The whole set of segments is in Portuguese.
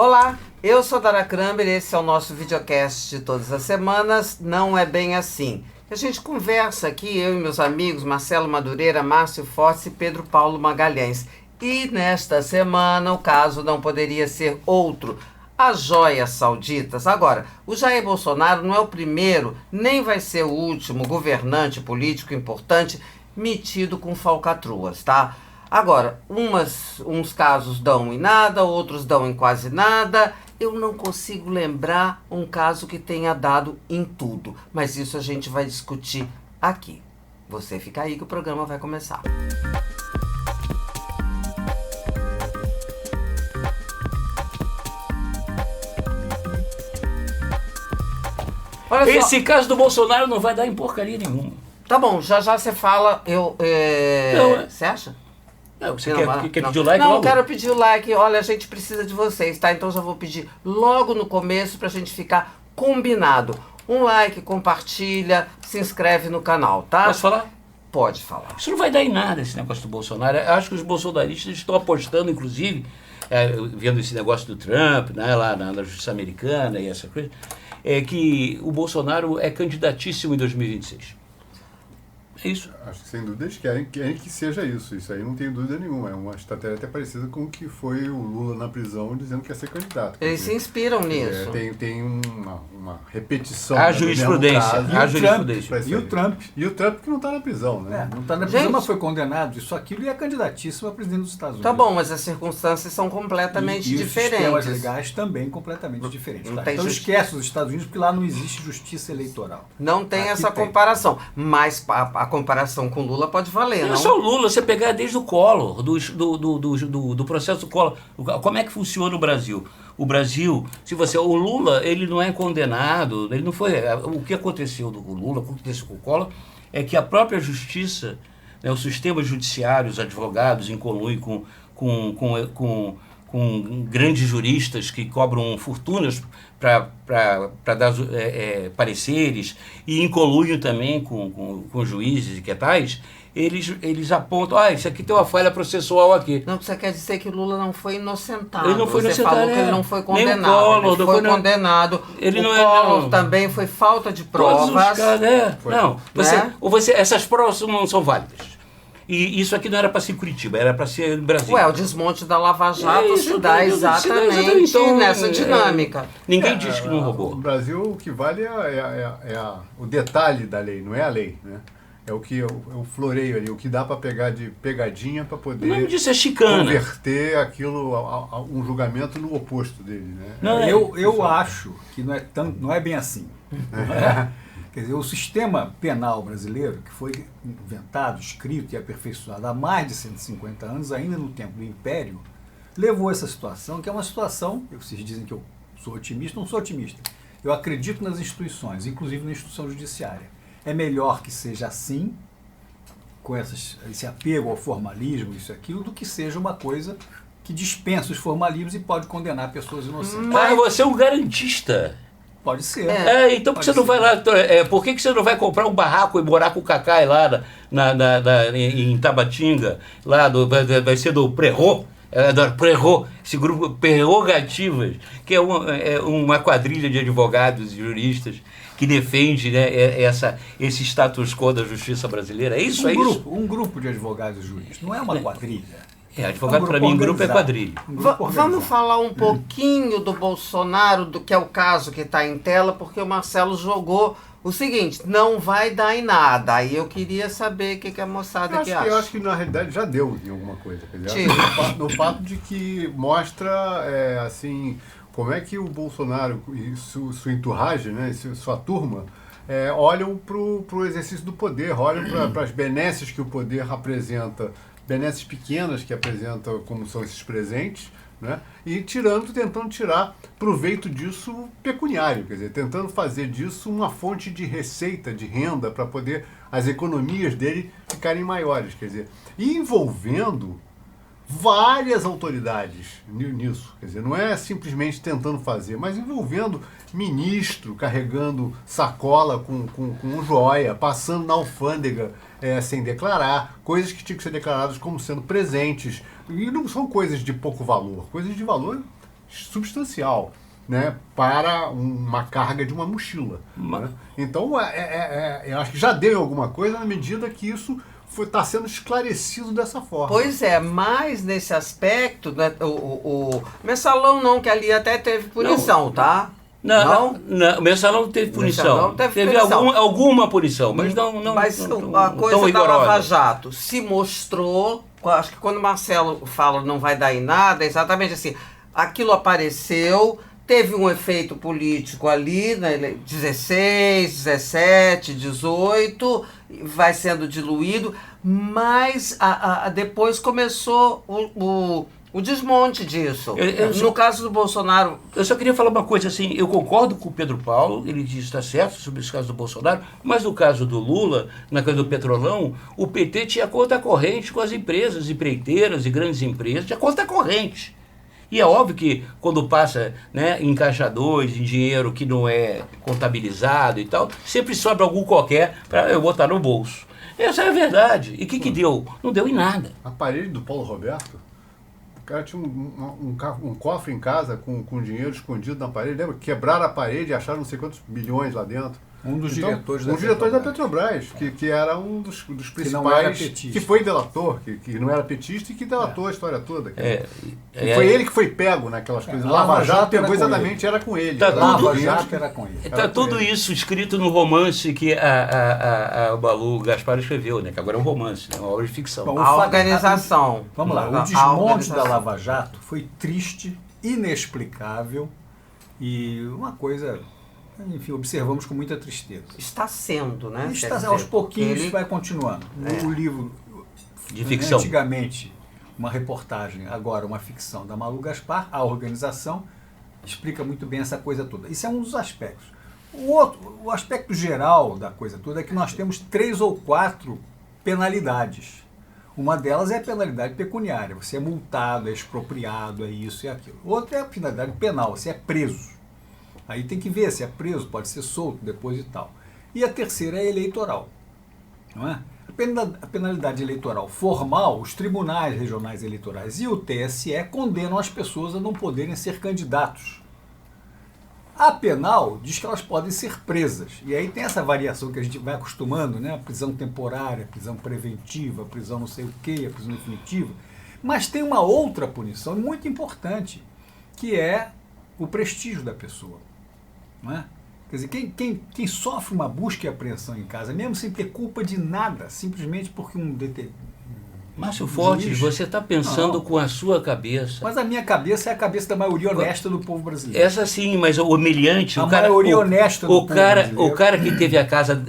Olá, eu sou Dara Kramer e esse é o nosso videocast de todas as semanas, Não É Bem Assim. A gente conversa aqui, eu e meus amigos Marcelo Madureira, Márcio Forte e Pedro Paulo Magalhães. E nesta semana o caso não poderia ser outro, as joias sauditas. Agora, o Jair Bolsonaro não é o primeiro, nem vai ser o último governante político importante metido com falcatruas, tá? Agora, uns casos dão em nada, outros dão em quase nada. Eu não consigo lembrar um caso que tenha dado em tudo. Mas isso a gente vai discutir aqui. Você fica aí que o programa vai começar. Olha só. Esse caso do Bolsonaro não vai dar em porcaria nenhuma. Tá bom, já você fala. Você acha? Não, você quer pedir o like? Não, logo? Eu quero pedir o like. Olha, a gente precisa de vocês, tá? Então já vou pedir logo no começo pra gente ficar combinado. Um like, compartilha, se inscreve no canal, tá? Posso falar? Pode falar. Isso não vai dar em nada, esse negócio do Bolsonaro. Eu acho que os bolsonaristas estão apostando, inclusive, vendo esse negócio do Trump, né, lá na justiça americana e essa coisa, que o Bolsonaro é candidatíssimo em 2026. É isso. Acho que sem dúvida eles querem que seja isso. Isso aí não tem dúvida nenhuma. É uma estratégia até parecida com o que foi o Lula na prisão dizendo que ia ser candidato. Eles se inspiram nisso. Tem uma repetição. A jurisprudência. E o Trump que não está na prisão, né? Não está na prisão, mas foi condenado. Isso, aquilo, e é candidatíssimo a presidente dos Estados Unidos. Tá bom, mas as circunstâncias são completamente diferentes. Os sistemas legais também completamente diferentes. Tá? Então esquece os Estados Unidos, porque lá não existe justiça eleitoral. Não tem essa comparação. Mas a comparação com Lula pode valer, não? Não é só o Lula, você pegar desde o Collor, do processo do Collor. Como é que funciona o Brasil? O Brasil, o Lula, ele não é condenado, ele não foi. O que aconteceu com o Lula, o que aconteceu com o Collor, é que a própria justiça, né, o sistema judiciário, os advogados, em conluio com grandes juristas que cobram fortunas para dar pareceres e em conluio também com juízes e que tais, eles apontam, isso aqui tem uma falha processual aqui. Não, você quer dizer que o Lula não foi inocentado. Ele não foi inocentado. Você falou que ele não foi condenado. Nem o Collor, ele foi condenado. O Collor também foi falta de provas. Todos os caras, essas provas não são válidas. E isso aqui não era para ser Curitiba, era para ser Brasil. O desmonte da Lava Jato se dá exatamente nessa dinâmica. Ninguém diz que não roubou. No Brasil, o que vale é o detalhe da lei, não é a lei, né? É o floreio ali, o que dá para pegar de pegadinha para poder o nome disso é chicana. Converter aquilo a um julgamento no oposto dele, né? Não, eu acho que não é bem assim. Quer dizer, o sistema penal brasileiro, que foi inventado, escrito e aperfeiçoado há mais de 150 anos, ainda no tempo do Império, levou a essa situação, que é uma situação, vocês dizem que eu sou otimista, não sou otimista. Eu acredito nas instituições, inclusive na instituição judiciária. É melhor que seja assim, com esse apego ao formalismo, isso e aquilo, do que seja uma coisa que dispensa os formalismos e pode condenar pessoas inocentes. Mas você é um garantista. Pode ser. Então por que você não vai lá? Por que você não vai comprar um barraco e morar com o Cacai lá em Tabatinga? Vai ser do Prerro? Esse grupo Prerrogativas, que é uma quadrilha de advogados e juristas que defende, né, esse status quo da justiça brasileira. É isso? Um grupo de advogados e juristas, não é uma quadrilha. Advogado para mim, grupo é quadrilha. Vamos falar um pouquinho do Bolsonaro, do que é o caso que está em tela, porque o Marcelo jogou o seguinte, não vai dar em nada. Aí eu queria saber o que a moçada acha. Eu acho que na realidade já deu em alguma coisa. No fato de que mostra, como é que o Bolsonaro e sua entourage, né, sua turma, olham para o exercício do poder, olham para as benesses que o poder apresenta, benesses pequenas que apresenta como são esses presentes, né? E tentando tirar proveito disso pecuniário, quer dizer, tentando fazer disso uma fonte de receita, de renda, para poder as economias dele ficarem maiores, quer dizer, e envolvendo várias autoridades nisso, quer dizer, não é simplesmente tentando fazer, mas envolvendo ministro carregando sacola com joia, passando na alfândega sem declarar, coisas que tinham que ser declaradas como sendo presentes, e não são coisas de pouco valor, coisas de valor substancial, né, para uma carga de uma mochila. Né? Então, eu acho que já deu alguma coisa na medida que isso está sendo esclarecido dessa forma. Pois é, mas nesse aspecto, né, o Mensalão não, que ali até teve punição, tá? Não, o Mensalão não teve punição. Teve punição. Alguma punição, mas não Mas não a coisa tão da rigorosa. Lava Jato se mostrou, acho que quando o Marcelo fala não vai dar em nada, é exatamente assim, aquilo apareceu, teve um efeito político ali, né, 16, 17, 18, vai sendo diluído, mas depois começou o desmonte disso. No caso do Bolsonaro... Eu só queria falar uma coisa assim, eu concordo com o Pedro Paulo, ele diz que está certo sobre esse caso do Bolsonaro, mas no caso do Lula, na coisa do Petrolão, o PT tinha conta corrente com as empresas, empreiteiras e grandes empresas, tinha conta corrente. E é óbvio que quando passa, né, em caixa 2, em dinheiro que não é contabilizado e tal, sempre sobra algum qualquer para eu botar no bolso. Essa é a verdade. E o que deu? Não deu em nada. A parede do Paulo Roberto, o cara tinha um cofre em casa com dinheiro escondido na parede, lembra? Quebraram a parede e acharam não sei quantos bilhões lá dentro. Um dos Então, diretores da Petrobras, que era um dos principais, que não era petista, que foi delator, que não era petista e que delatou a história toda. Foi ele que foi pego naquelas coisas. Lava Jato pegou exatamente, era com ele. Lava Jato era com ele. Está tudo isso escrito no romance que o Balu Gaspar escreveu, né? Que agora é um romance, né? Uma obra de ficção. Bom, a organização. Vamos lá, o desmonte da Lava Jato foi triste, inexplicável e uma coisa... Enfim, observamos com muita tristeza. Está sendo, né? Aos pouquinhos vai continuando. O livro, de ficção. Antigamente, uma reportagem, agora uma ficção da Malu Gaspar, a organização, explica muito bem essa coisa toda. Isso é um dos aspectos. O aspecto geral da coisa toda é que nós temos 3 ou 4 penalidades. Uma delas é a penalidade pecuniária. Você é multado, é expropriado, é isso e aquilo. Outra é a penalidade penal, você é preso. Aí tem que ver se é preso, pode ser solto depois e tal. E a terceira é eleitoral. Não é? A penalidade eleitoral formal, os tribunais regionais eleitorais e o TSE condenam as pessoas a não poderem ser candidatos. A penal diz que elas podem ser presas. E aí tem essa variação que a gente vai acostumando, né? A prisão temporária, a prisão preventiva, a prisão não sei o quê, a prisão definitiva. Mas tem uma outra punição muito importante, que é o prestígio da pessoa. Não é? Quer dizer, quem sofre uma busca e apreensão em casa, mesmo sem ter culpa de nada, simplesmente porque Márcio Fortes, você está pensando com a sua cabeça. Mas a minha cabeça é a cabeça da maioria honesta do povo brasileiro. Essa sim, mas o humilhante... maioria honesta do povo brasileiro. O cara que teve a casa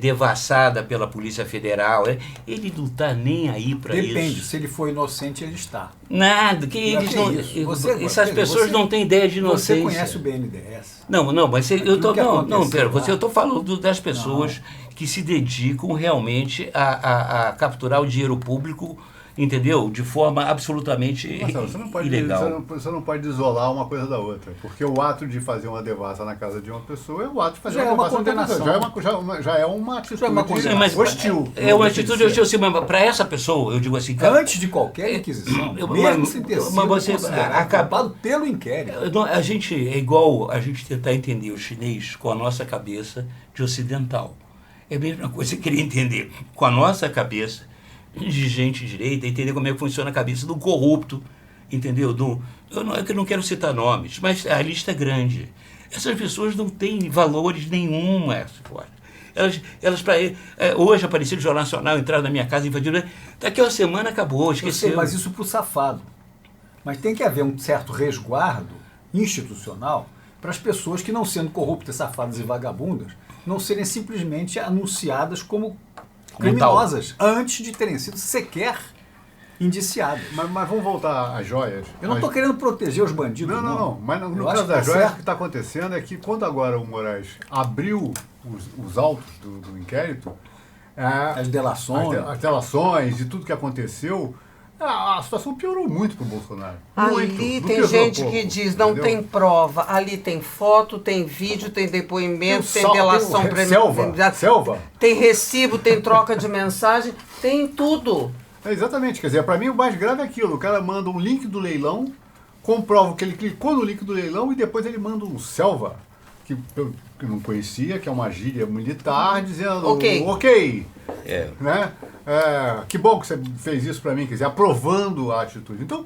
devassada pela Polícia Federal, ele não está nem aí para isso. Depende, se ele for inocente, ele está. Nada, que eles não... Essas pessoas não têm ideia de inocência. Você conhece o BNDES? Não, mas eu estou falando das pessoas que se dedicam realmente a capturar o dinheiro público, entendeu? De forma absolutamente Marcelo, ilegal. Você não pode isolar uma coisa da outra, porque o ato de fazer uma devassa na casa de uma pessoa é o ato de fazer uma devassa na casa de outra pessoa. Já é uma atitude hostil. É uma atitude hostil, sim, mas para essa pessoa, eu digo assim... Antes de qualquer inquisição, mesmo sem ter sido considerado pelo inquérito. A gente é igual a gente tentar entender o chinês com a nossa cabeça de ocidental. É a mesma coisa que querer entender com a nossa cabeça de gente direita, entender como é que funciona a cabeça do corrupto, entendeu? Eu não quero citar nomes, mas a lista é grande. Essas pessoas não têm valores nenhum, elas hoje apareceu no Jornal Nacional, entraram na minha casa invadindo, daqui a uma semana acabou, esqueceu. Mas isso para o safado. Mas tem que haver um certo resguardo institucional para as pessoas que, não sendo corruptas, safadas e vagabundas, não serem simplesmente anunciadas como criminosas antes de terem sido sequer indiciadas. Mas vamos voltar às joias. Eu não estou querendo proteger os bandidos. Não. Mas no caso das joias, o que está acontecendo é que quando agora o Moraes abriu os autos do inquérito, as delações e tudo que aconteceu, a situação piorou muito para o Bolsonaro. Ali tem gente que diz, não tem prova. Ali tem foto, tem vídeo, tem depoimento, tem delação selva. Tem recibo, tem troca de mensagem, tem tudo. Exatamente. Quer dizer, para mim o mais grave é aquilo. O cara manda um link do leilão comprovo que ele clicou no link do leilão e depois ele manda um selva, que eu não conhecia, que é uma gíria militar, dizendo ok. Né? Que bom que você fez isso para mim, quer dizer, aprovando a atitude. Então,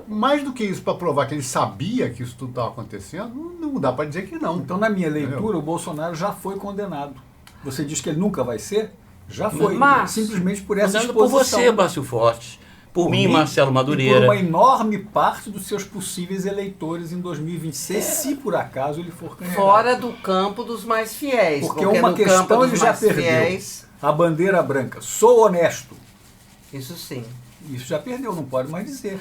mais do que isso para provar que ele sabia que isso tudo estava acontecendo, não dá para dizer que não. Então, na minha leitura, o Bolsonaro já foi condenado. Você diz que ele nunca vai ser? Já foi. Mas, simplesmente por essa Por exposição. você, Márcio Fortes. Por mim, Marcelo E Madureira. por uma enorme parte dos seus possíveis eleitores em 2026, se por acaso ele for candidato. Fora do campo dos mais fiéis. Porque uma no questão campo ele dos já mais perdeu. fiéis, A bandeira branca. Sou honesto. isso sim. Isso já perdeu, não pode mais dizer.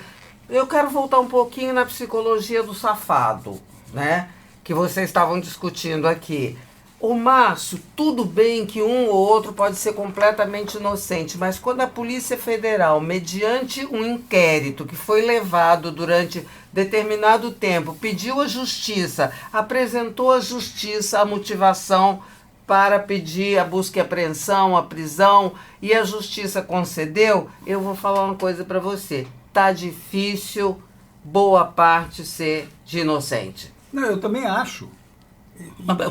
Eu quero voltar um pouquinho na psicologia do safado, né? Que vocês estavam discutindo aqui. Ô Márcio, tudo bem que um ou outro pode ser completamente inocente, mas quando a Polícia Federal, mediante um inquérito que foi levado durante determinado tempo, pediu à Justiça, apresentou à Justiça a motivação para pedir a busca e apreensão, a prisão, e a Justiça concedeu, eu vou falar uma coisa para você. Tá difícil boa parte ser de inocente. Não, eu também acho.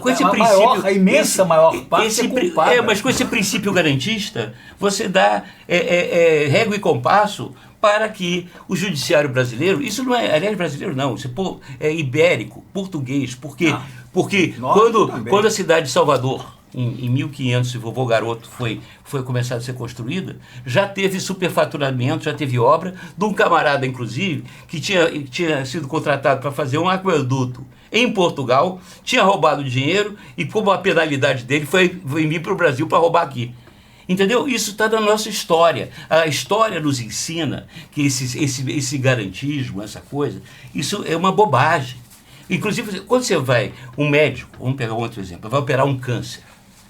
Com esse a imensa maior parte é culpada. Mas com esse princípio garantista, você dá régua e compasso para que o judiciário brasileiro, isso não é, aliás, brasileiro não, isso é ibérico, português, porque quando a cidade de Salvador, em 1500, se vovô Garoto foi começar a ser construída, já teve superfaturamento, já teve obra de um camarada, inclusive, que tinha sido contratado para fazer um aqueduto em Portugal, tinha roubado dinheiro e, como a penalidade dele, foi vir para o Brasil para roubar aqui. Entendeu? Isso está na nossa história. A história nos ensina que esse garantismo, essa coisa, isso é uma bobagem. Inclusive, quando você vai, um médico, vamos pegar um outro exemplo, vai operar um câncer,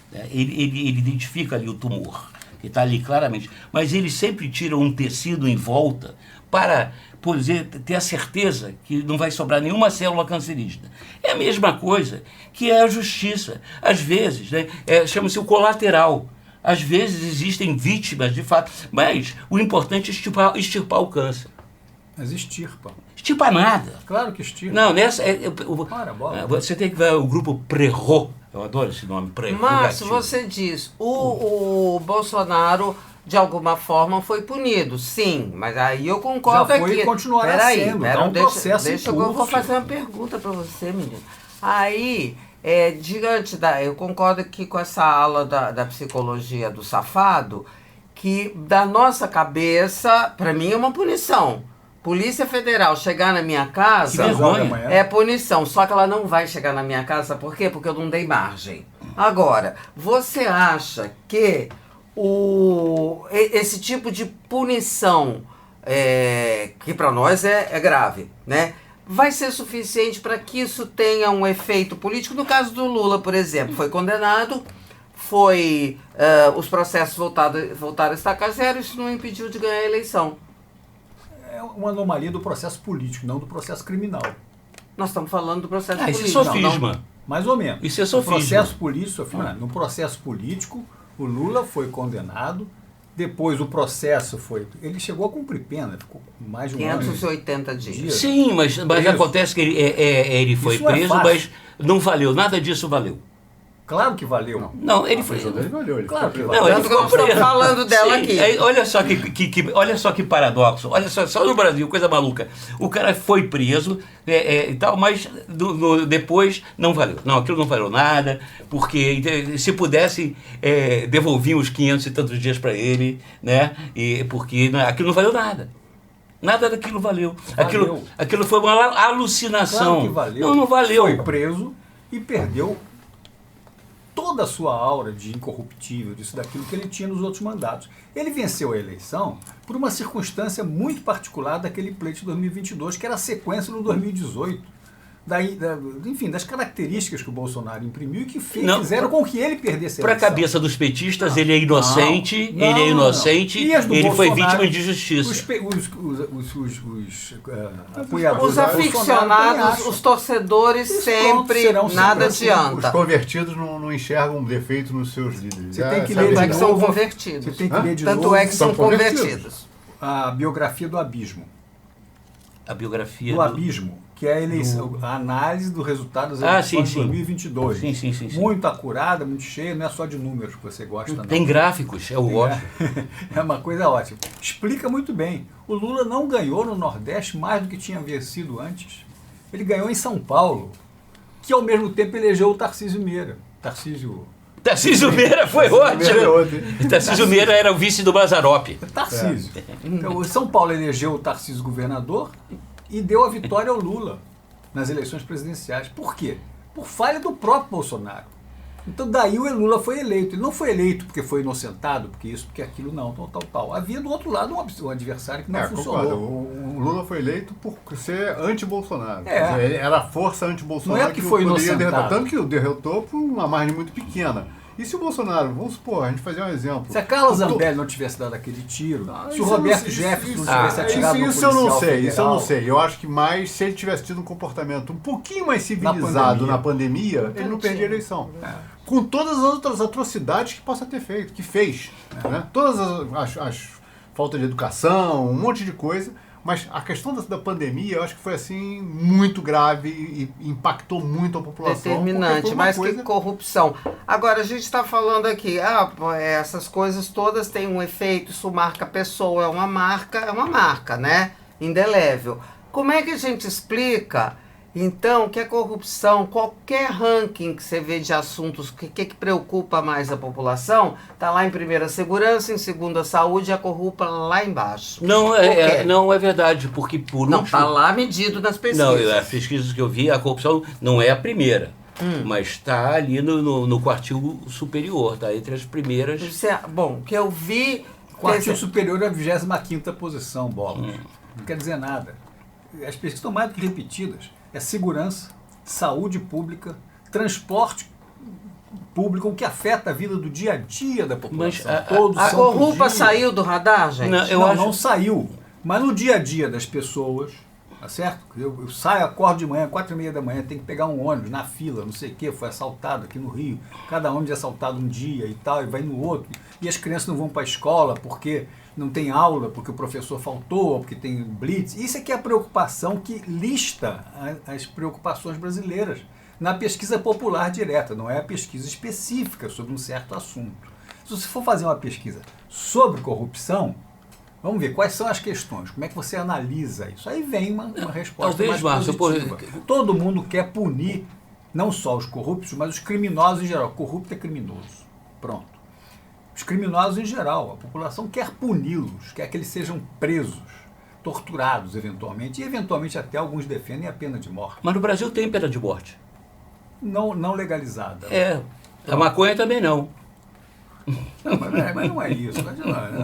né? Ele identifica ali o tumor, que está ali claramente, mas ele sempre tira um tecido em volta para, por exemplo, ter a certeza que não vai sobrar nenhuma célula cancerígena. É a mesma coisa que é a justiça. Às vezes, né, chama-se o colateral. Às vezes existem vítimas, de fato, mas o importante é extirpar o câncer. Mas extirpa. Extirpa nada. Claro que extirpa. Não, nessa... você tem que ver o grupo Prerro. Eu adoro esse nome, Prerro. Márcio, você diz, o Bolsonaro, de alguma forma, foi punido. Sim, mas aí eu concordo aqui. Já foi e continuará sendo. É um processo deixa em curso. Eu vou fazer uma pergunta para você, menino. Aí... eu concordo aqui com essa ala da psicologia do safado, que da nossa cabeça, para mim é uma punição. Polícia Federal chegar na minha casa é punição, só que ela não vai chegar na minha casa, por quê? Porque eu não dei margem. Agora, você acha que esse tipo de punição, que para nós é grave, né? Vai ser suficiente para que isso tenha um efeito político? No caso do Lula, por exemplo, foi condenado, os processos voltaram a estacar zero, isso não impediu de ganhar a eleição. É uma anomalia do processo político, não do processo criminal. Nós estamos falando do processo político. Isso é sofisma. Não, mais ou menos. Isso é sofisma. No processo político, o Lula foi condenado. Depois o processo foi... Ele chegou a cumprir pena, ficou mais de 580 dias. Sim, mas acontece que ele foi preso, mas não valeu, nada disso valeu. Claro que valeu. Não, ele foi... Ele valeu, Claro que Não, ele ficou preso. Estamos falando dela aqui. Aí, olha só que paradoxo. Olha só no Brasil, coisa maluca. O cara foi preso e tal, mas depois não valeu. Não, aquilo não valeu nada, porque se pudesse, devolviam os 500 e tantos dias para ele, né? Porque aquilo não valeu nada. Nada daquilo valeu. Aquilo foi uma alucinação. Claro que valeu. Não valeu. Foi preso e perdeu toda a sua aura de incorruptível, disso, daquilo que ele tinha nos outros mandatos. Ele venceu a eleição por uma circunstância muito particular daquele pleito de 2022, que era a sequência no 2018. Enfim, das características que o Bolsonaro imprimiu e que fizeram com que ele perdesse a eleição. Para a cabeça dos petistas, ele é inocente, ele foi vítima de justiça. Apoiadores, os aficionados, os torcedores, sempre nada adianta. Os convertidos não enxergam defeito nos seus líderes. Você tem que ler de novo. São convertidos. Você tem que ler de Tanto novo. é que são convertidos. A biografia do Abismo. A biografia do abismo, que é a eleição, a análise do resultado das eleições de 2022. Sim. Muito acurada, muito cheia, não é só de números que você gosta, não. Tem gráficos, eu gosto. É uma coisa ótima. Explica muito bem. O Lula não ganhou no Nordeste mais do que tinha vencido antes. Ele ganhou em São Paulo, que ao mesmo tempo elegeu o Tarcísio Meira. Tarcísio Meira foi ótimo. Tarcísio Meira era o vice do Mazzaropi. Tarcísio. Então, o São Paulo elegeu o Tarcísio governador e deu a vitória ao Lula nas eleições presidenciais. Por quê? Por falha do próprio Bolsonaro. Então daí o Lula foi eleito. Ele não foi eleito porque foi inocentado, porque isso, porque aquilo, não, tal. Havia do outro lado um adversário que não funcionou. Concordo. O Lula foi eleito por ser anti-Bolsonaro. É. Ele era a força anti-Bolsonaro. Não é que foi inocentado. Tanto que o derrotou por uma margem muito pequena. E se o Bolsonaro, vamos supor, a gente fazer um exemplo. Se a Carla Zambelli não tivesse dado aquele tiro, se o Roberto Jefferson não tivesse atirado no policial federal, isso eu não sei. Eu acho que mais, se ele tivesse tido um comportamento um pouquinho mais civilizado na pandemia, ele não perdia a eleição. Com todas as outras atrocidades que possa ter feito, que fez. Né? Todas as falta de educação, um monte de coisa. Mas a questão da pandemia, eu acho que foi assim muito grave e impactou muito a população. Determinante, mais que corrupção. Agora, a gente está falando aqui, essas coisas todas têm um efeito, isso marca a pessoa, é uma marca, né? Indelével. Como é que a gente explica, então, que a corrupção, qualquer ranking que você vê de assuntos, que preocupa mais a população, está lá em primeira segurança, em segunda saúde, e a corrupta lá embaixo? Não é verdade, porque por não está lá medido nas pesquisas. Não, as pesquisas que eu vi, a corrupção não é a primeira, mas está ali no quartil superior, está entre as primeiras. Bom, que eu vi... Quartil superior é a 25ª posição, Bola. Não quer dizer nada. As pesquisas estão mais do que repetidas. É segurança, saúde pública, transporte público, o que afeta a vida do dia a dia da população. Mas a corrupta saiu do radar, gente? Não saiu. Mas no dia a dia das pessoas, tá certo? Eu saio, acordo de manhã, 4h30 da manhã, tenho que pegar um ônibus na fila, não sei o quê, foi assaltado aqui no Rio. Cada ônibus é assaltado um dia e tal, e vai no outro. E as crianças não vão para a escola porque não tem aula, porque o professor faltou, porque tem blitz. Isso é que é a preocupação que lista as preocupações brasileiras na pesquisa popular direta, não é a pesquisa específica sobre um certo assunto. Se você for fazer uma pesquisa sobre corrupção, vamos ver quais são as questões, como é que você analisa isso. Aí vem uma resposta talvez, mais positiva. Todo mundo quer punir não só os corruptos, mas os criminosos em geral. Corrupto é criminoso. Pronto. Os criminosos em geral, a população quer puni-los, quer que eles sejam presos, torturados eventualmente, e eventualmente até alguns defendem a pena de morte. Mas no Brasil tem pena de morte. Não legalizada. A maconha também não. Mas não é isso.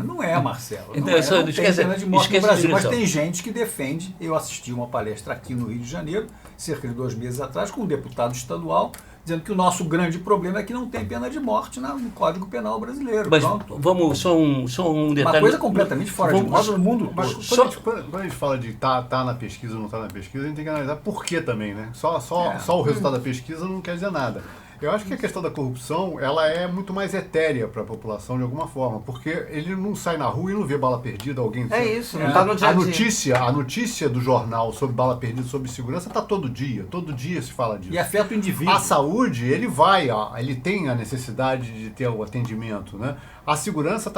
Não é, Marcelo. Não tem pena de morte no Brasil. Brasil. Mas tem gente que defende. Eu assisti uma palestra aqui no Rio de Janeiro, cerca de 2 meses atrás, com um deputado estadual, dizendo que o nosso grande problema é que não tem pena de morte no Código Penal brasileiro. Mas vamos, só um detalhe. Uma coisa completamente fora de moda no mundo todo. Quando a gente fala de tá na pesquisa ou não tá na pesquisa, a gente tem que analisar por quê também, né? Só o resultado da pesquisa não quer dizer nada. Eu acho que a questão da corrupção, ela é muito mais etérea para a população de alguma forma, porque ele não sai na rua e não vê bala perdida, alguém... isso, não está no dia a dia. A notícia do jornal sobre bala perdida, sobre segurança, está todo dia se fala disso. E afeta o indivíduo. A saúde, ele ele tem a necessidade de ter o atendimento, né? A segurança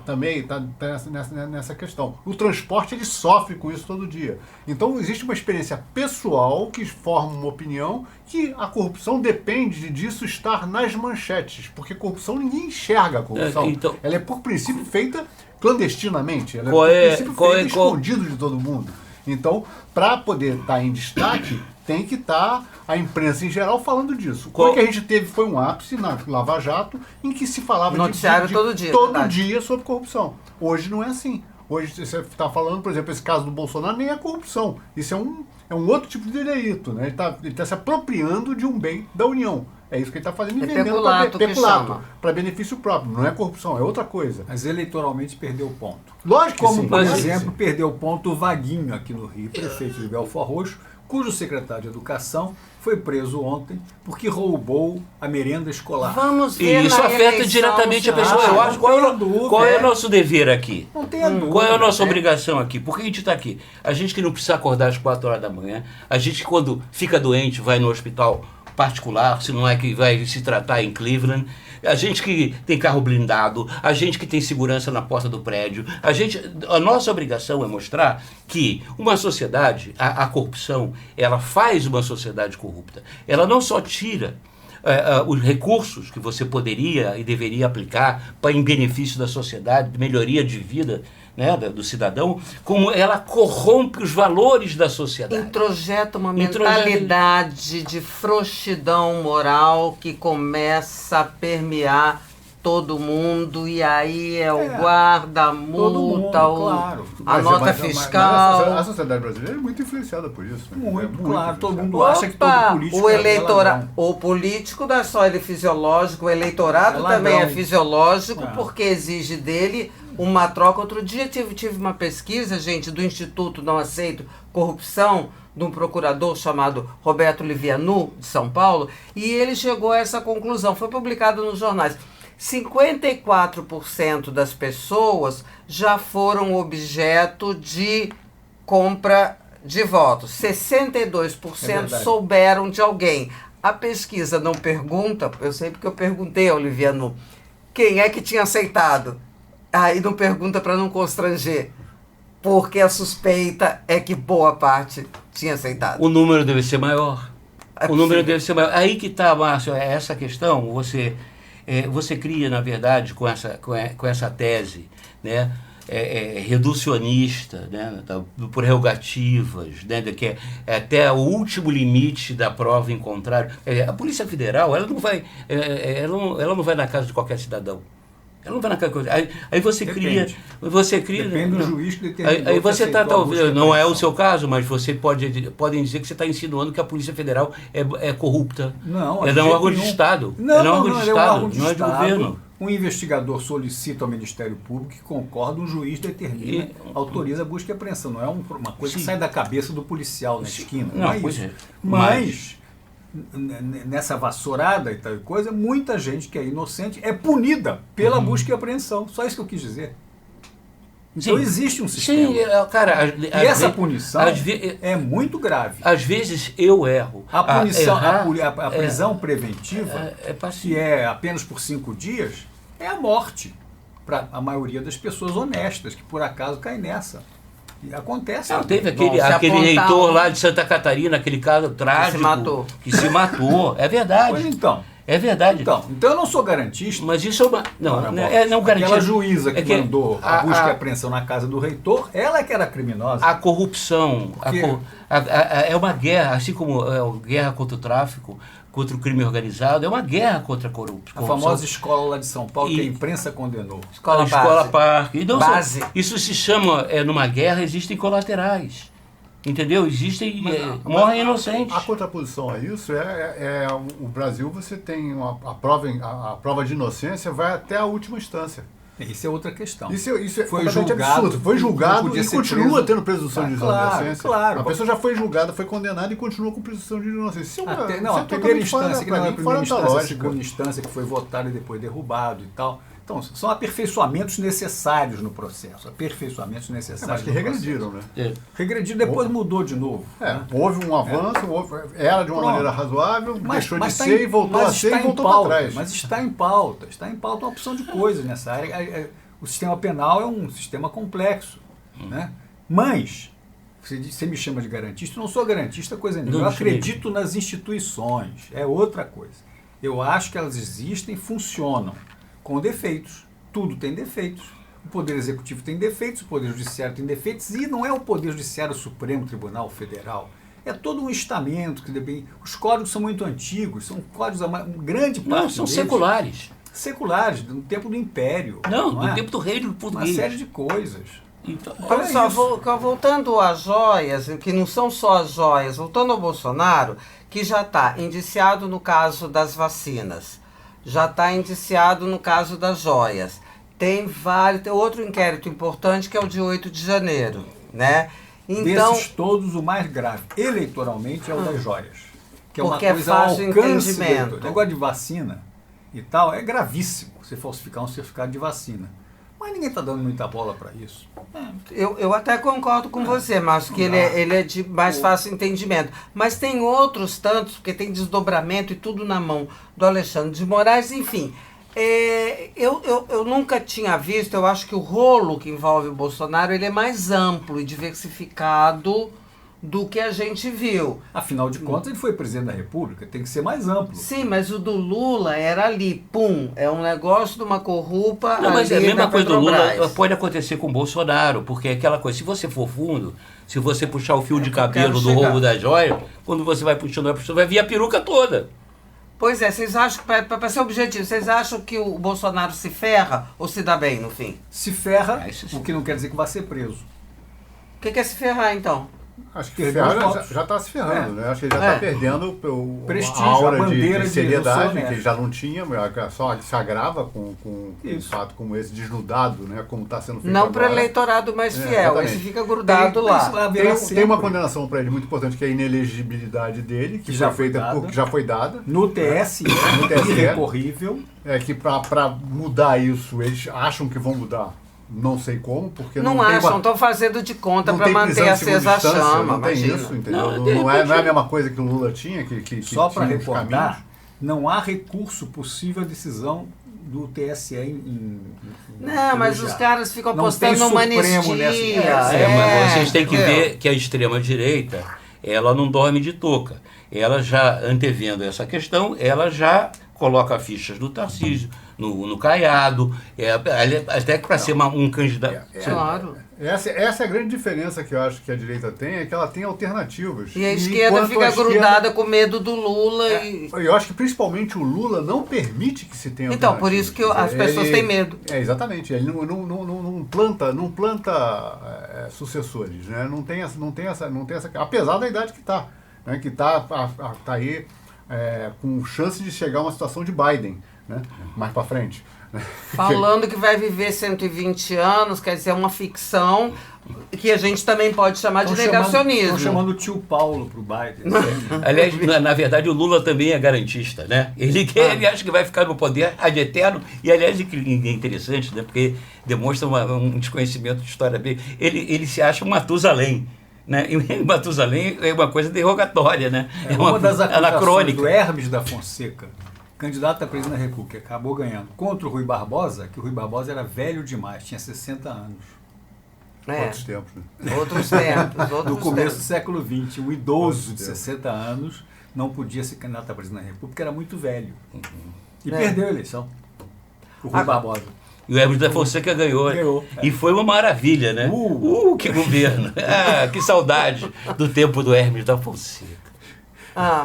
também está nessa questão. O transporte, ele sofre com isso todo dia. Então, existe uma experiência pessoal que forma uma opinião que a corrupção depende disso estar nas manchetes. Porque corrupção, ninguém enxerga a corrupção. Então, ela é, por princípio, feita clandestinamente. Ela é, por princípio, feita escondido de todo mundo. Então, para poder estar em destaque, tem que estar a imprensa em geral falando disso. O que a gente teve foi um ápice na Lava Jato, em que se falava noticiário todo dia sobre corrupção. Hoje não é assim. Hoje você está falando, por exemplo, esse caso do Bolsonaro nem é corrupção. Isso é um outro tipo de delito. Né? Ele tá se apropriando de um bem da União. É isso que ele está fazendo, vendendo para benefício próprio. Não é corrupção, é outra coisa. Mas eleitoralmente perdeu o ponto. Lógico que Como, sim. por exemplo, perdeu o ponto o Vaguinho aqui no Rio, prefeito de Belford Roxo, cujo secretário de Educação foi preso ontem porque roubou a merenda escolar. Vamos E ver isso na afeta eleição, diretamente a senhor. pessoa. Eu acho qual é o nosso dever aqui? Não tenha dúvida. Qual é a nossa obrigação aqui? Por que a gente está aqui? A gente que não precisa acordar às 4 horas da manhã, a gente que quando fica doente vai no hospital particular, se não é que vai se tratar em Cleveland, a gente que tem carro blindado, a gente que tem segurança na porta do prédio, a nossa obrigação é mostrar que uma sociedade, a corrupção, ela faz uma sociedade corrupta. Ela não só tira os recursos que você poderia e deveria aplicar para em benefício da sociedade, de melhoria de vida, né, do cidadão, como ela corrompe os valores da sociedade. Introjeta uma mentalidade de frouxidão moral que começa a permear todo mundo, e aí é o guarda, a multa, claro. a nota fiscal. Mas a sociedade brasileira é muito influenciada por isso. Né? Muito, muito claro. Todo mundo Opa, acha que todo político o político não é só ele fisiológico, o eleitorado também é fisiológico, porque exige dele uma troca. Outro dia tive uma pesquisa, gente, do Instituto Não Aceito Corrupção, de um procurador chamado Roberto Livianu, de São Paulo, e ele chegou a essa conclusão, foi publicado nos jornais. 54% das pessoas já foram objeto de compra de votos. 62% souberam de alguém. A pesquisa não pergunta, eu sei porque eu perguntei ao Livianu, quem é que tinha aceitado. Aí não pergunta para não constranger, porque a suspeita é que boa parte tinha aceitado. O número deve ser maior. O número deve ser maior. Aí que está, Márcio, essa questão, você cria, na verdade, com essa tese, né, reducionista, né, por prerrogativas, né, que é até o último limite da prova em contrário. A Polícia Federal, ela não vai na casa de qualquer cidadão. Ela não vai na casa de qualquer... Aí você cria... Depende do juiz que determinou. Aí você está, talvez, não é o seu caso, mas você podem dizer que você está insinuando que a Polícia Federal é corrupta. Não, ela é um órgão de Estado. Ela é um órgão de Estado, não é de governo. Um investigador solicita ao Ministério Público que concorda, um juiz determina, autoriza a busca e apreensão. Não é uma coisa que sai da cabeça do policial na esquina. Não é isso. Mas nessa vassourada e tal coisa, muita gente que é inocente é punida pela busca e apreensão. Só isso que eu quis dizer. Então existe um sistema. Sim, cara, e essa punição é muito grave. Às vezes eu erro. A punição, a prisão preventiva, que é apenas por 5 dias, é a morte para a maioria das pessoas honestas que por acaso caem nessa. E acontece. Não, teve aquele reitor lá de Santa Catarina, aquele caso trágico que se matou. É verdade. Pois então. É verdade. Então eu não sou garantista. Mas isso é uma... Não garantista. Aquela juíza que mandou a busca e apreensão na casa do reitor, ela é que era criminosa. A corrupção é uma guerra, assim como é uma guerra contra o tráfico, contra o crime organizado, é uma guerra contra a corrupção. A famosa escola lá de São Paulo que a imprensa condenou. Escola Parque. Então, base. Isso se chama, numa guerra, existem colaterais. Entendeu? Existem, morrem inocentes. A contraposição a isso o Brasil, você tem a prova de inocência vai até a última instância. Isso é outra questão. Isso é completamente absurdo. Foi julgado e continua tendo presunção de inocência. Claro. A pessoa já foi julgada, foi condenada e continua com presunção de inocência. A primeira instância, que não é a primeira instância, a segunda instância que foi votado e depois derrubado e tal. Então, são aperfeiçoamentos necessários no processo. Aperfeiçoamentos necessários. Mas que regrediram, né? Regrediram, depois mudou de novo. Né? Houve um avanço, era de uma maneira razoável, deixou de ser e voltou a ser e voltou para trás. Mas está em pauta. Está em pauta uma opção de coisas nessa área. O sistema penal é um sistema complexo. Né? Mas, você me chama de garantista, eu não sou garantista coisa nenhuma. Eu acredito nas instituições. É outra coisa. Eu acho que elas existem e funcionam. Com defeitos. Tudo tem defeitos. O Poder Executivo tem defeitos, o Poder Judiciário tem defeitos, e não é o Poder Judiciário o Supremo Tribunal Federal. É todo um estamento. Os códigos são muito antigos, são códigos, grande parte deles... Não, são seculares. Seculares, do tempo do Império. Não, do tempo do Reino Português. Uma série de coisas. Então, olha só, voltando às joias, que não são só as joias, voltando ao Bolsonaro, que já está indiciado no caso das vacinas. Já está indiciado no caso das joias. Tem outro inquérito importante que é o de 8 de janeiro, né? Então, desses todos, o mais grave, eleitoralmente, é o das joias. Que é uma porque é coisa ao fácil alcance do entendimento. eleitor. O negócio de vacina e tal é gravíssimo você falsificar um certificado de vacina. Mas ninguém está dando muita bola para isso. eu até concordo com você, Márcio, que ele é de mais fácil entendimento. Mas tem outros tantos, porque tem desdobramento e tudo na mão do Alexandre de Moraes, enfim. Eu nunca tinha visto, eu acho que o rolo que envolve o Bolsonaro ele é mais amplo e diversificado do que a gente viu. Afinal de contas, ele foi presidente da República, tem que ser mais amplo. Sim, mas o do Lula era ali, pum, é um negócio de uma corrupa. Não, mas ali a mesma da coisa do Lula Petrobras. pode acontecer com o Bolsonaro, porque é aquela coisa, se você for fundo, se você puxar o fio de cabelo do quero chegar. roubo da joia, quando você vai puxando, vai vir a peruca toda. Pois é, vocês acham, para ser objetivo, vocês acham que o Bolsonaro se ferra ou se dá bem no fim? Se ferra, Isso sim. o que não quer dizer que vai ser preso. O que é se ferrar então? Acho que Perdeu os ferrar votos. já está se ferrando, né? Acho que ele já É. está perdendo o Prestígio, a aura a bandeira de de seriedade eu sou que ele honesto. já não tinha, mas só se agrava com um Isso. fato como esse, desnudado, né? Como está sendo feito Não para agora. eleitorado mais fiel, exatamente. esse fica grudado Tem- lá. mas haverá Tem uma sempre. condenação para ele muito importante, que é a inelegibilidade dele, que Que já foi foi feita, dada. que já foi dada. No TSE, No TSE. irrecorrível. É que para mudar isso, eles acham que vão mudar. Não sei como, porque Não tem acham, uma- estão fazendo de conta não para tem manter prisão de segunda acesa a instância, chama, não tem imagina. isso, entendeu? Não, Não, de não é repente- a mesma coisa que o Lula tinha, que Só para tinha os caminhos. recordar, não há recurso possível à decisão do TSE em Não, mas colegiado. os caras ficam Não apostando tem numa Supremo anistia. nessa- Mas vocês têm que entendeu? ver que a extrema-direita, ela não dorme de touca. Ela já, antevendo essa questão, ela já coloca fichas no Tarcísio, no Caiado, até que para ser um candidato... Claro. Essa é a grande diferença que eu acho que a direita tem, é que ela tem alternativas. E a esquerda enquanto fica a esquerda- grudada com medo do Lula e... Eu acho que principalmente o Lula não permite que se tenha Então, por isso que as pessoas têm medo. Exatamente. Ele não planta sucessores, né? Não tem essa, apesar da idade que está, né? Que tá aí com chance de chegar a uma situação de Biden, né? Mais para frente. Falando que vai viver 120 anos, quer dizer, é uma ficção que a gente também pode chamar de negacionismo. Estão chamando o tio Paulo pro Biden. Aliás, na verdade, o Lula também é garantista, né? Ele acha que vai ficar no poder ad eterno, e aliás, é interessante, né? Porque demonstra um desconhecimento de história dele. Ele se acha um Matusalém. Né? E Matusalém é uma coisa derrogatória, né? Uma das acusações anacrônica. do Hermes da Fonseca, candidato a presidente da República, acabou ganhando contra o Rui Barbosa, que o Rui Barbosa era velho demais, tinha 60 anos. Quantos tempos, né? Outros tempos, No outros começo do tempos. século XX, um idoso Quantos de tempos? 60 anos não podia ser candidato a presidente da República, porque era muito velho. E É. perdeu a eleição. O Rui Barbosa. E o Hermes da Fonseca ganhou. Ganhou, E foi uma maravilha, né? Que governo! Que saudade do tempo do Hermes da Fonseca.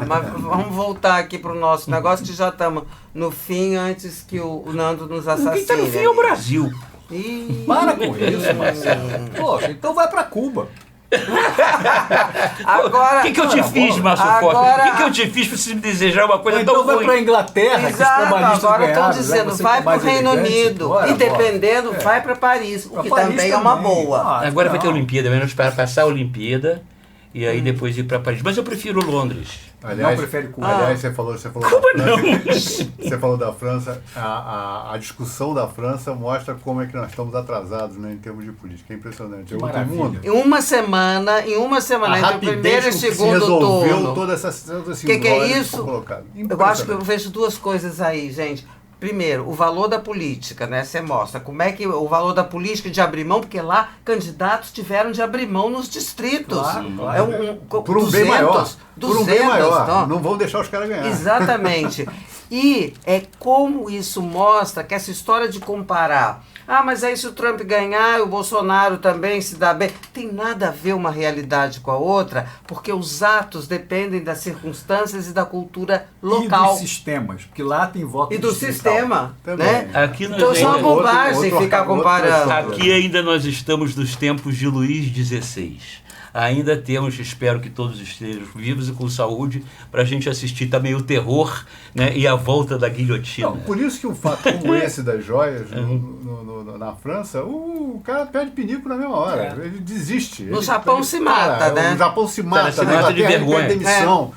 Mas vamos voltar aqui para o nosso negócio, que já estamos no fim, antes que o Nando nos Quem assassine. está no fim é o Brasil. Ih, Para com isso, Marcelo. Poxa, então vai para Cuba. agora... O que eu te fiz, Márcio Forte? Agora- O que eu te fiz para você me desejar uma coisa Ou então tão vai ruim? para a Inglaterra, que os Exato, trabalhistas agora ganharam. estão dizendo, Você vai que é para o mais Reino elegante, Unido. bora, E dependendo, bora. vai para Paris, o Pra que Paris também é uma também. boa. Agora vai ter Não. Olimpíada, menos para passar a Olimpíada e aí depois ir para Paris. Mas eu prefiro Londres. Não prefere Cuba. Aliás, você falou Cuba não. Você falou da França, a discussão da França mostra como é que nós estamos atrasados, né, em termos de política. É impressionante. É outro maravilha. mundo. Em uma semana, A entre o rapidez primeiro e o com que se segundo resolveu turno. todo esse Que é imbróglio isso? foi colocado. Eu acho que eu vejo duas coisas aí, gente. Primeiro, o valor da política, né? Você mostra como é que o valor da política de abrir mão, porque lá candidatos tiveram de abrir mão nos distritos. Claro, claro. É um Por um bem maior. Por um bem 200, maior. não. Não vão deixar os caras ganhar. Exatamente. E é como isso mostra que essa história de comparar, mas aí se o Trump ganhar, o Bolsonaro também se dá bem, tem nada a ver uma realidade com a outra, porque os atos dependem das circunstâncias e da cultura E local. dos sistemas, porque lá tem voto E do distrital. sistema, Também. né? Aqui nós Então isso é uma ainda- bobagem outro- ficar outro comparando. assunto. Aqui ainda nós estamos nos tempos de Luís XVI. ainda temos, espero que todos estejam vivos e com saúde, para a gente assistir também o terror, né, e a volta da guilhotina. Não, por isso que um fato como esse das joias na França, o cara perde pinico na mesma hora. Ele desiste. No Japão se mata, né? No Japão se mata, se na mata de Inglaterra vergonha. pede demissão.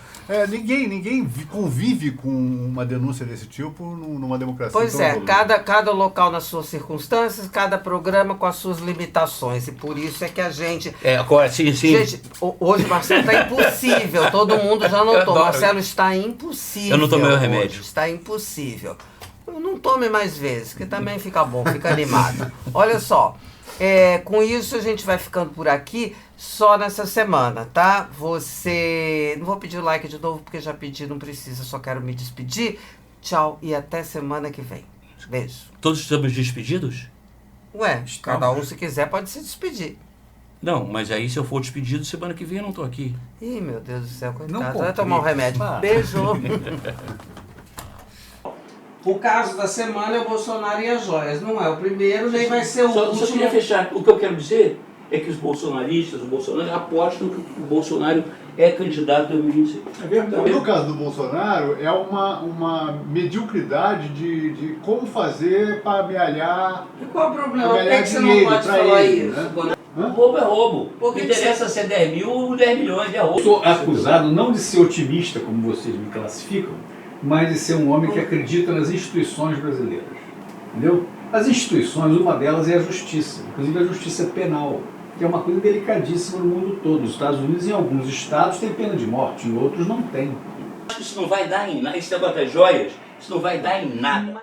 Ninguém convive com uma denúncia desse tipo numa democracia. Pois tão é, evoluída. cada local nas suas circunstâncias, cada programa com as suas limitações. E por isso é que a gente... Agora, sim. Gente, hoje, Marcelo, está impossível. Todo mundo já notou. adoro. Marcelo, está impossível. Eu não tomei o hoje. remédio. Está impossível. Não tome mais vezes, que também fica bom, fica animado. Olha só, com isso a gente vai ficando por aqui só nessa semana, tá? Não vou pedir o like de novo, porque já pedi, não precisa, só quero me despedir. Tchau e até semana que vem. Beijo. Todos estamos despedidos? Ué, cada um, se quiser, pode se despedir. Não, mas aí se eu for despedido, semana que vem eu não estou aqui. Ih, meu Deus do céu, Não coitado. Vai complica. tomar um remédio. Beijo. O caso da semana é o Bolsonaro e as joias. Não é o primeiro, nem vai ser o Só último. queria fechar. O que eu quero dizer é que os bolsonaristas, o Bolsonaro, apostam que o Bolsonaro é candidato em 2026. É verdade. No caso do Bolsonaro, é uma mediocridade de como fazer para amealhar. E qual o problema? Por Ganhar que você não dinheiro pode pra falar ele, isso? né? Roubo é roubo. Por que Não interessa se é 10 mil ou 10 milhões, é roubo. Eu sou acusado não de ser otimista, como vocês me classificam, mas de ser um homem que acredita nas instituições brasileiras. Entendeu? As instituições, uma delas é a justiça, inclusive a justiça penal, que é uma coisa delicadíssima no mundo todo. Nos Estados Unidos, em alguns estados, tem pena de morte, em outros não tem. Isso não vai dar em nada. Esse negócio das joias, isso não vai dar em nada.